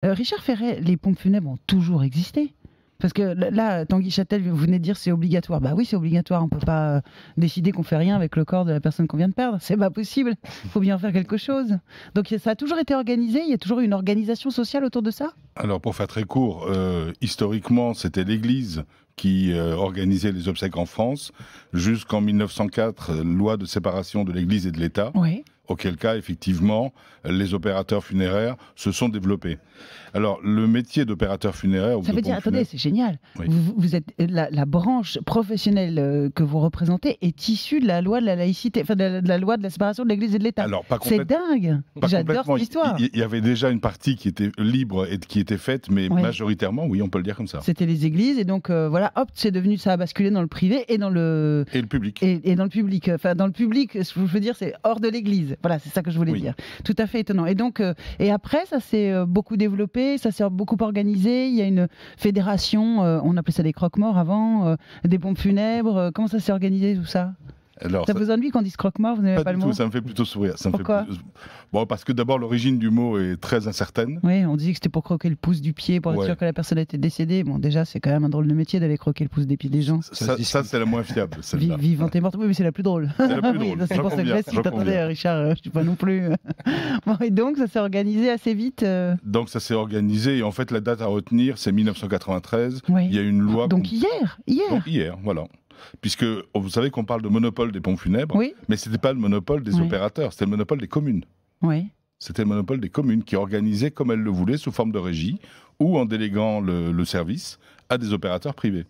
Richard Ferret, les pompes funèbres ont toujours existé? Parce que là, Tanguy Châtel, vous venez de dire c'est obligatoire. Bah oui, c'est obligatoire. On peut pas décider qu'on fait rien avec le corps de la personne qu'on vient de perdre. C'est pas possible. Il faut bien faire quelque chose. Donc ça a toujours été organisé. Il y a toujours eu une organisation sociale autour de ça. Alors, pour faire très court, historiquement, c'était l'Église qui organisait les obsèques en France, jusqu'en 1904, loi de séparation de l'Église et de l'État. Oui. Auquel cas, effectivement, les opérateurs funéraires se sont développés. Alors, le métier d'opérateur funéraire... Ça veut dire, attendez, c'est génial. Oui. Vous êtes, la branche professionnelle que vous représentez est issue de la loi de la laïcité, enfin de la loi de la séparation de l'Église et de l'État. Alors, pas c'est dingue. J'adore cette histoire. Il y avait déjà une partie qui était libre et qui était faite, mais majoritairement, oui, on peut le dire comme ça. C'était les églises, et donc voilà, hop, c'est devenu, ça a basculé dans le privé et dans le... Et le public. Et dans le public. Enfin, dans le public, je veux dire, c'est hors de l'Église. Voilà, c'est ça que je voulais dire. Tout à fait étonnant. Et donc, et après, ça s'est beaucoup développé, ça s'est beaucoup organisé. Il y a une fédération, on appelait ça des croque-morts avant, des pompes funèbres. Comment ça s'est organisé tout ça? Alors, ça vous ennuie qu'on dise croque-mort? Vous n'aimez pas le mot? Ça me fait plutôt sourire. Pourquoi? Bon, parce que d'abord, l'origine du mot est très incertaine. Oui, on disait que c'était pour croquer le pouce du pied, pour être sûr que la personne était décédée. Bon, déjà, c'est quand même un drôle de métier d'aller croquer le pouce des pieds des gens. Ça c'est la moins fiable, celle-là. Vivante et morte, oui, mais c'est la plus drôle. C'est la plus drôle. C'est pour ça que je cite. Attendez, Richard, je ne suis pas non plus... Bon, et donc, ça s'est organisé assez vite Donc, ça s'est organisé, et en fait, la date à retenir, c'est 1993. Oui. Il y a une loi... Donc hier. Donc hier, voilà. Puisque vous savez qu'on parle de monopole des pompes funèbres, mais ce n'était pas le monopole des opérateurs, c'était le monopole des communes. Oui. C'était le monopole des communes qui organisaient comme elles le voulaient, sous forme de régie, ou en déléguant le service à des opérateurs privés.